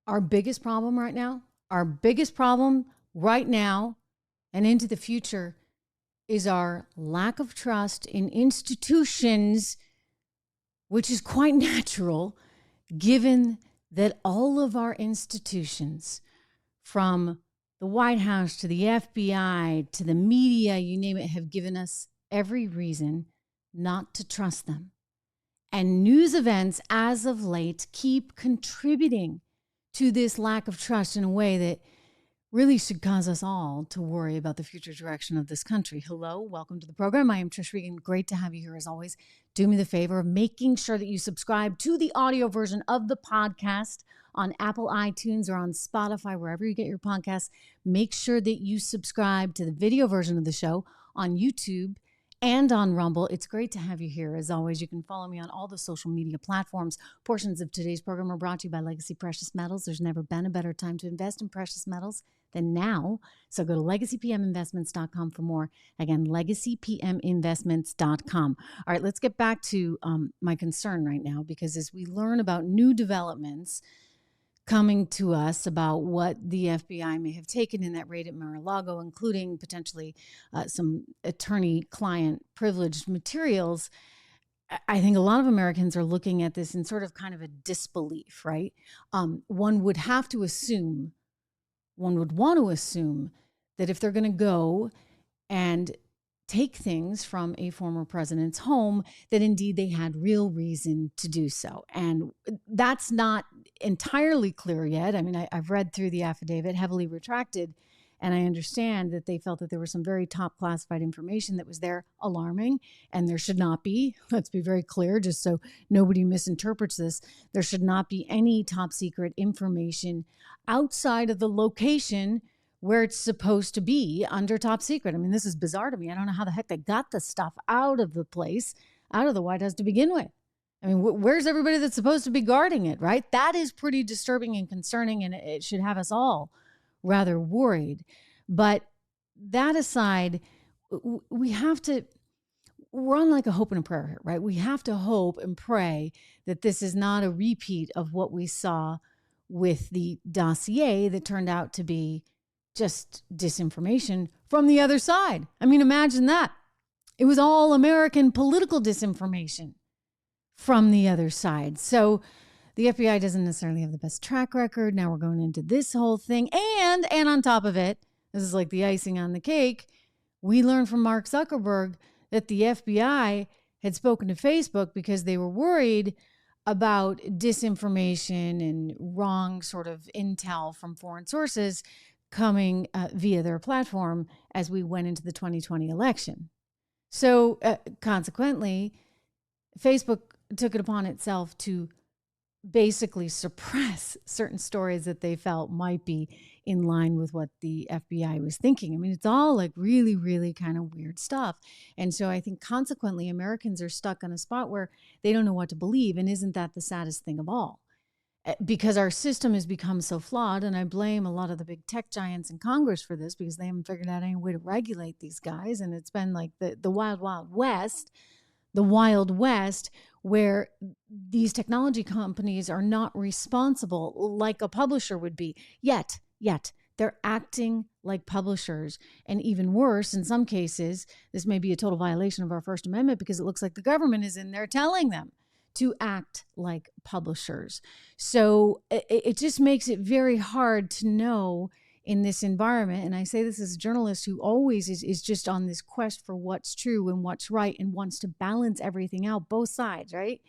Our biggest problem right now, our biggest problem right now and into the future is our lack of trust in institutions, which is quite natural given that all of our institutions, from the White House to the FBI to the media, you name it, have given us every reason not to trust them. And news events as of late keep contributing to this lack of trust in a way that really should cause us all to worry about the future direction of this country. Hello, welcome to the program. I am Trish Regan. Great to have you here as always. Do me the favor of making sure that you subscribe to the audio version of the podcast on Apple iTunes or on Spotify, wherever you get your podcasts. Make sure that you subscribe to the video version of the show on YouTube and on Rumble. It's great to have you here. As always, you can follow me on all the social media platforms. Portions of today's program are brought to you by Legacy Precious Metals. There's never been a better time to invest in precious metals than now. So go to legacypminvestments.com for more. Again, legacypminvestments.com. All right, let's get back to my concern right now, because as we learn about new developments coming to us about what the FBI may have taken in that raid at Mar-a-Lago, including potentially some attorney-client privileged materials, I think a lot of Americans are looking at this in sort of kind of a disbelief, right? One would want to assume that if they're going to go and take things from a former president's home, that indeed they had real reason to do so. And that's not entirely clear yet. I mean, I've read through the affidavit, heavily retracted, and I understand that they felt that there was some very top classified information that was there, alarming, and there should not be. Let's be very clear, just so nobody misinterprets this. There should not be any top secret information outside of the location where it's supposed to be under top secret. I mean, this is bizarre to me. I don't know how the heck they got the stuff out of the place, out of the White House to begin with. I mean, where's everybody that's supposed to be guarding it, right? That is pretty disturbing and concerning, and it should have us all rather worried. But that aside, we're on like a hope and a prayer here, right? We have to hope and pray that this is not a repeat of what we saw with the dossier that turned out to be just disinformation from the other side. I mean, imagine that. It was all American political disinformation from the other side. So the FBI doesn't necessarily have the best track record. Now we're going into this whole thing. And on top of it, this is like the icing on the cake, we learned from Mark Zuckerberg that the FBI had spoken to Facebook because they were worried about disinformation and wrong sort of intel from foreign sources coming via their platform as we went into the 2020 election. So consequently, Facebook took it upon itself to basically suppress certain stories that they felt might be in line with what the FBI was thinking. I mean, it's all like really, really kind of weird stuff. And so I think consequently, Americans are stuck on a spot where they don't know what to believe. And isn't that the saddest thing of all? Because our system has become so flawed, and I blame a lot of the big tech giants in Congress for this, because they haven't figured out any way to regulate these guys. And it's been like the wild, wild west, where these technology companies are not responsible like a publisher would be. Yet they're acting like publishers. And even worse, in some cases, this may be a total violation of our First Amendment, because it looks like the government is in there telling them to act like publishers. So it just makes it very hard to know in this environment. And I say this as a journalist who always is just on this quest for what's true and what's right and wants to balance everything out, both sides, right?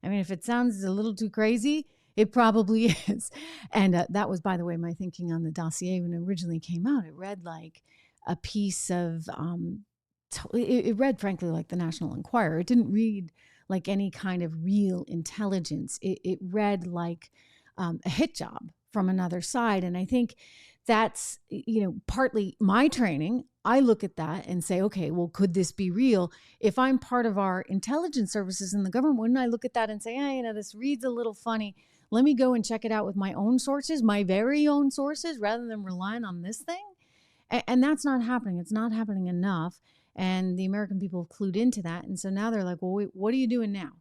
I mean, if it sounds a little too crazy, it probably is. And that was, by the way, my thinking on the dossier when it originally came out. It read like a piece of, it read, frankly, like the National Enquirer. It didn't read like any kind of real intelligence. It read like a hit job from another side. And I think that's, partly my training. I look at that and say, okay, well, could this be real? If I'm part of our intelligence services in the government, wouldn't I look at that and say, this reads a little funny. Let me go and check it out with my own sources, my very own sources, rather than relying on this thing. And that's not happening. It's not happening enough. And the American people have clued into that. And so now they're like, well, wait, what are you doing now?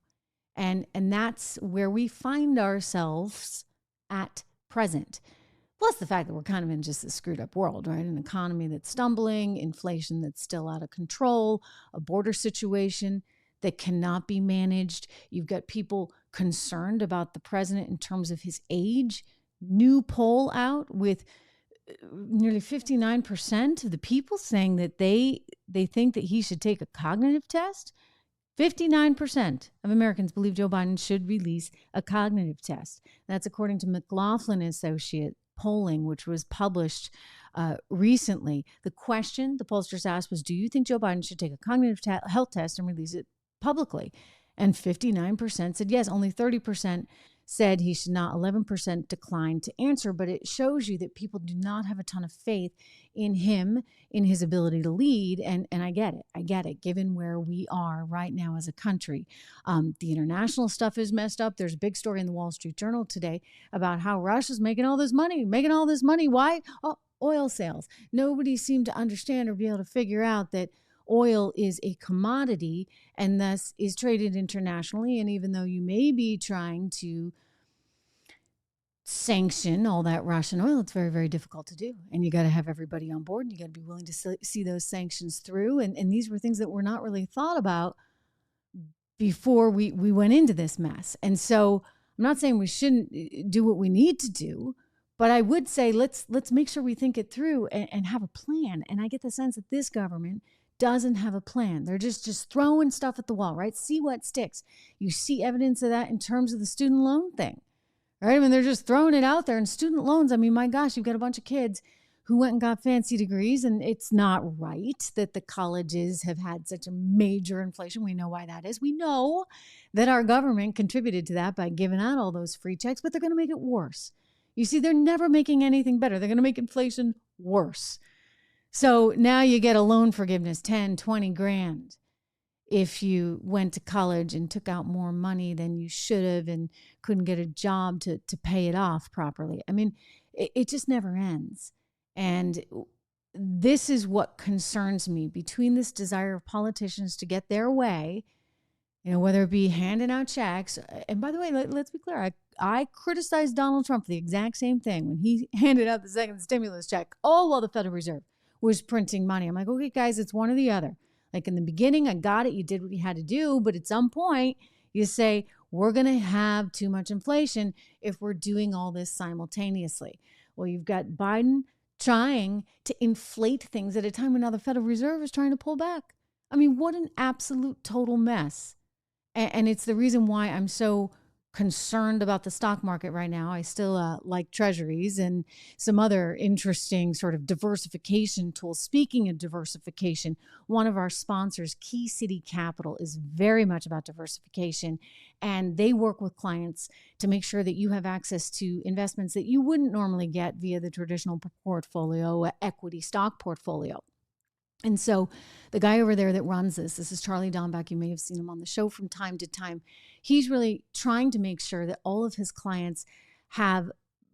And that's where we find ourselves at present. Plus the fact that we're kind of in just a screwed up world, right? An economy that's stumbling, inflation that's still out of control, a border situation that cannot be managed. You've got people concerned about the president in terms of his age. New poll out with nearly 59% of the people saying that they think that he should take a cognitive test. 59% of Americans believe Joe Biden should release a cognitive test. That's according to McLaughlin Associate polling, which was published recently. The question the pollsters asked was, do you think Joe Biden should take a cognitive health test and release it publicly? And 59% said yes. Only 30% said he should not. 11% declined to answer. But it shows you that people do not have a ton of faith in him, in his ability to lead. And I get it. I get it, given where we are right now as a country. The international stuff is messed up. There's a big story in the Wall Street Journal today about how Russia's making all this money. Why? Oh, oil sales. Nobody seemed to understand or be able to figure out that oil is a commodity and thus is traded internationally. And even though you may be trying to sanction all that Russian oil, it's very, very difficult to do. And you got to have everybody on board. And you got to be willing to see those sanctions through. And these were things that were not really thought about before we went into this mess. And so I'm not saying we shouldn't do what we need to do, but I would say let's make sure we think it through and have a plan. And I get the sense that this government doesn't have a plan. They're just throwing stuff at the wall, right? See what sticks. You see evidence of that in terms of the student loan thing, right? I mean, they're just throwing it out there. And student loans, I mean, my gosh, you've got a bunch of kids who went and got fancy degrees, and it's not right that the colleges have had such a major inflation. We know why that is. We know that our government contributed to that by giving out all those free checks, but they're going to make it worse. You see, they're never making anything better. They're going to make inflation worse. So now you get a loan forgiveness, 10, 20 grand. If you went to college and took out more money than you should have and couldn't get a job to pay it off properly. I mean, it just never ends. And this is what concerns me, between this desire of politicians to get their way, you know, whether it be handing out checks. And by the way, let's be clear. I criticized Donald Trump for the exact same thing when he handed out the second stimulus check, all while the Federal Reserve was printing money. I'm like, okay, guys, it's one or the other. Like in the beginning, I got it. You did what you had to do. But at some point, you say, we're going to have too much inflation if we're doing all this simultaneously. Well, you've got Biden trying to inflate things at a time when now the Federal Reserve is trying to pull back. I mean, what an absolute total mess. And it's the reason why I'm so concerned about the stock market right now. I still like treasuries and some other interesting sort of diversification tools. Speaking of diversification, one of our sponsors, Key City Capital, is very much about diversification, and they work with clients to make sure that you have access to investments that you wouldn't normally get via the traditional portfolio, equity stock portfolio. And so the guy over there that runs this is Charlie Dombeck. You may have seen him on the show from time to time. He's really trying to make sure that all of his clients have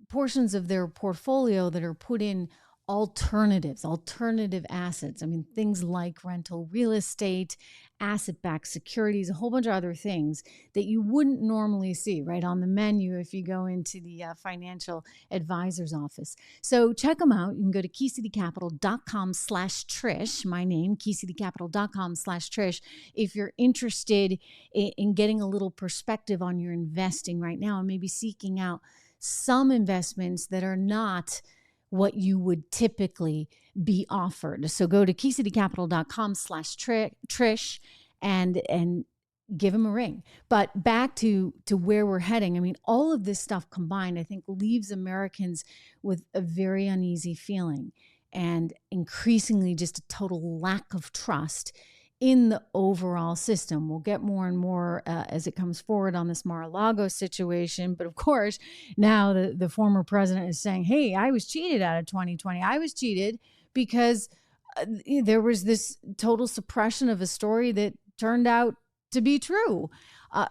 portions of their portfolio that are put in alternative assets. I mean, things like rental real estate, asset-backed securities, a whole bunch of other things that you wouldn't normally see right on the menu if you go into the financial advisor's office. So check them out. You can go to keycitycapital.com/Trish, my name, keycitycapital.com/Trish, if you're interested in getting a little perspective on your investing right now and maybe seeking out some investments that are not what you would typically be offered. So go to keycitycapital.com/Trish and give him a ring. But back to where we're heading. I mean, all of this stuff combined, I think, leaves Americans with a very uneasy feeling and increasingly just a total lack of trust in the overall system. We'll get more and more as it comes forward on this Mar-a-Lago situation. But of course, now the former president is saying, hey, I was cheated out of 2020. I was cheated because there was this total suppression of a story that turned out to be true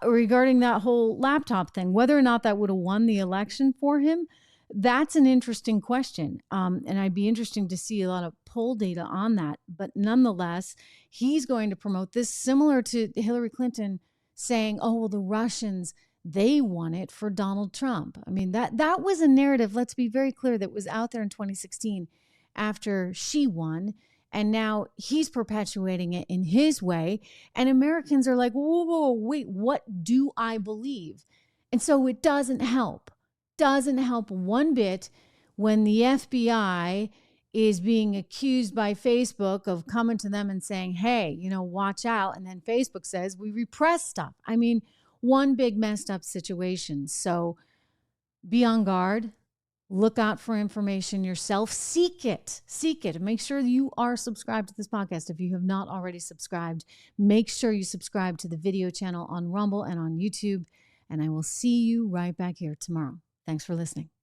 regarding that whole laptop thing. Whether or not that would have won the election for him, that's an interesting question. And I'd be interesting to see a lot of poll data on that. But nonetheless, he's going to promote this, similar to Hillary Clinton saying, oh, well, the Russians, they won it for Donald Trump. I mean, that was a narrative, let's be very clear, that was out there in 2016 after she won. And now he's perpetuating it in his way. And Americans are like, whoa, whoa, wait, what do I believe? And so it doesn't help one bit when the FBI is being accused by Facebook of coming to them and saying, hey, watch out. And then Facebook says we repress stuff. I mean, one big messed up situation. So be on guard. Look out for information yourself. Seek it. Make sure you are subscribed to this podcast. If you have not already subscribed, make sure you subscribe to the video channel on Rumble and on YouTube. And I will see you right back here tomorrow. Thanks for listening.